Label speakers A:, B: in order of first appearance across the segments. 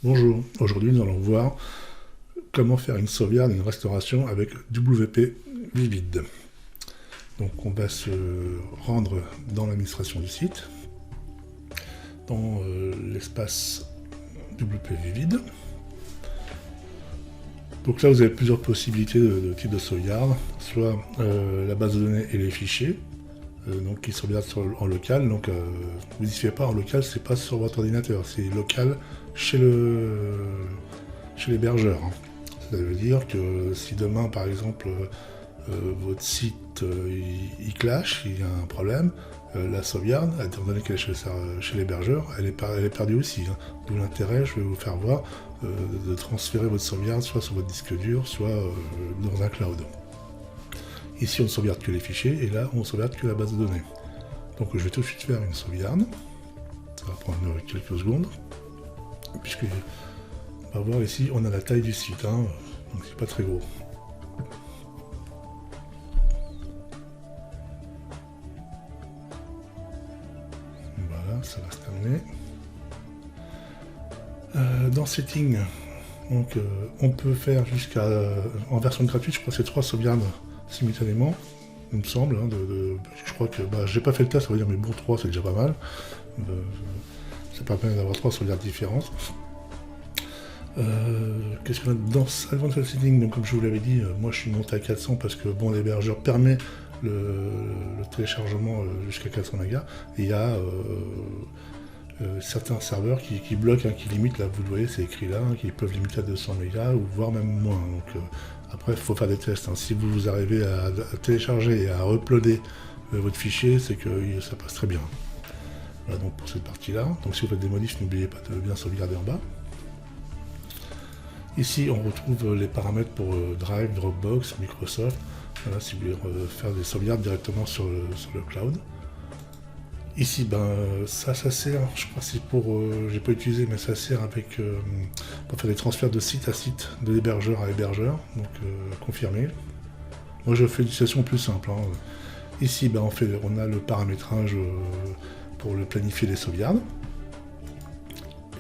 A: Bonjour, aujourd'hui nous allons voir comment faire une sauvegarde et une restauration avec WP Vivid. Donc on va se rendre dans l'administration du site, dans l'espace WP Vivid. Donc là vous avez plusieurs possibilités de type de sauvegarde, soit la base de données et les fichiers, donc qui sauvegardent en local. Donc vous n'y faites pas en local, c'est pas sur votre ordinateur, c'est local chez l'hébergeur. Ça veut dire que si demain par exemple votre site il clash, il y a un problème, la sauvegarde, étant donné qu'elle est chez l'hébergeur, elle est perdue aussi. D'où l'intérêt, je vais vous faire voir, de transférer votre sauvegarde soit sur votre disque dur, soit dans un cloud. Ici on ne sauvegarde que les fichiers, et là on ne sauvegarde que la base de données. Donc je vais tout de suite faire une sauvegarde. Ça va prendre quelques secondes. Puisque on va voir ici, on a la taille du site, donc c'est pas très gros. Voilà, ça va se terminer. Dans Settings, donc, on peut faire jusqu'à, en version gratuite, je crois que c'est 3 sauvegardes simultanément, il me semble. Je crois que, j'ai pas fait le test, ça veut dire, mais bon, 3 c'est déjà pas mal. Ça permet d'avoir 3 sauvegardes différentes. Qu'est-ce qu'on a dans Advanced Settings? Donc comme je vous l'avais dit, moi je suis monté à 400 parce que bon, l'hébergeur permet le téléchargement jusqu'à 400 MB, et il y a certains serveurs qui bloquent, qui limitent, là vous le voyez, c'est écrit là, qui peuvent limiter à 200 MB ou voire même moins. Donc après il faut faire des tests. Si vous arrivez à télécharger et à uploader votre fichier, c'est que ça passe très bien. Voilà donc pour cette partie là. Donc si vous faites des modifs, n'oubliez pas de bien sauvegarder en bas. Ici, on retrouve les paramètres pour Drive, Dropbox, Microsoft. Voilà, si vous voulez faire des sauvegardes directement sur le cloud. Ici, ça sert, je crois que c'est pour, j'ai pas utilisé, mais ça sert pour faire des transferts de site à site, de l'hébergeur à hébergeur, donc confirmé. Moi, je fais l'utilisation plus simple. Ici, on a le paramétrage pour planifier les sauvegardes.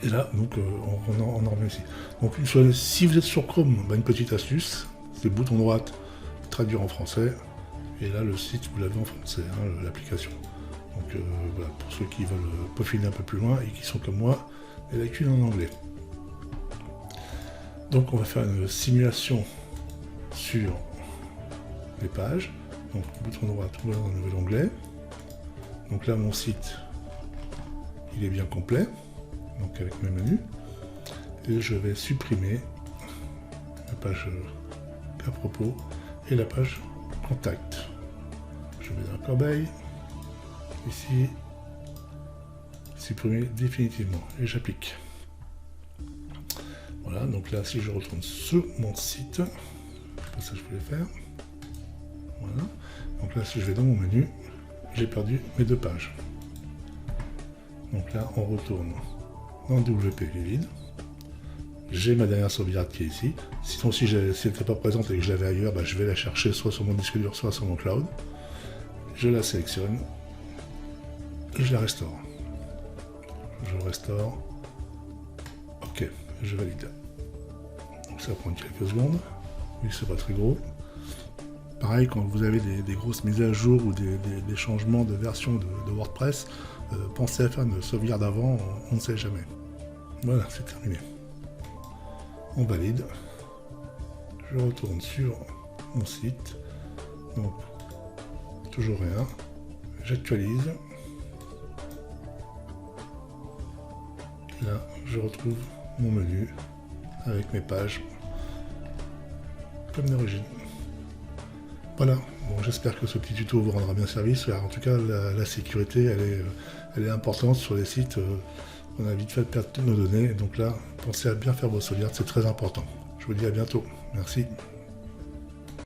A: Et là, donc, on en revient ici. Donc, si vous êtes sur Chrome, une petite astuce, c'est le bouton droit, traduire en français, et là, le site, vous l'avez en français, l'application. Donc, voilà, pour ceux qui veulent peaufiner un peu plus loin et qui sont comme moi, et la cuite en anglais. Donc, on va faire une simulation sur les pages. Donc, bouton droit, ouvrir dans un nouvel onglet. Donc là, mon site, il est bien complet. Donc avec mes menus, et je vais supprimer la page à propos et la page contact. Je vais dans la corbeille, ici, supprimer définitivement, et j'applique. Voilà, donc là si je retourne sur mon site, c'est pas ça que je voulais faire. Voilà, donc là si je vais dans mon menu, j'ai perdu mes 2 pages. Donc là on retourne dans WP Vivid. J'ai ma dernière sauvegarde qui est ici. Sinon, si elle n'était pas présente et que je l'avais ailleurs, je vais la chercher soit sur mon disque dur, soit sur mon cloud. Je la sélectionne et je la restaure. Je restaure. Ok, je valide. Donc ça prend quelques secondes. Oui, c'est pas très gros. Pareil, quand vous avez des grosses mises à jour ou des changements de version de WordPress, pensez à faire une sauvegarde avant, on ne sait jamais. Voilà, c'est terminé. On valide. Je retourne sur mon site. Donc, toujours rien. J'actualise. Là, je retrouve mon menu avec mes pages comme d'origine. Voilà, bon, j'espère que ce petit tuto vous rendra bien service. En tout cas, la sécurité, elle est importante sur les sites. On a vite fait de perdre toutes nos données. Donc là, pensez à bien faire vos sauvegardes, c'est très important. Je vous dis à bientôt. Merci.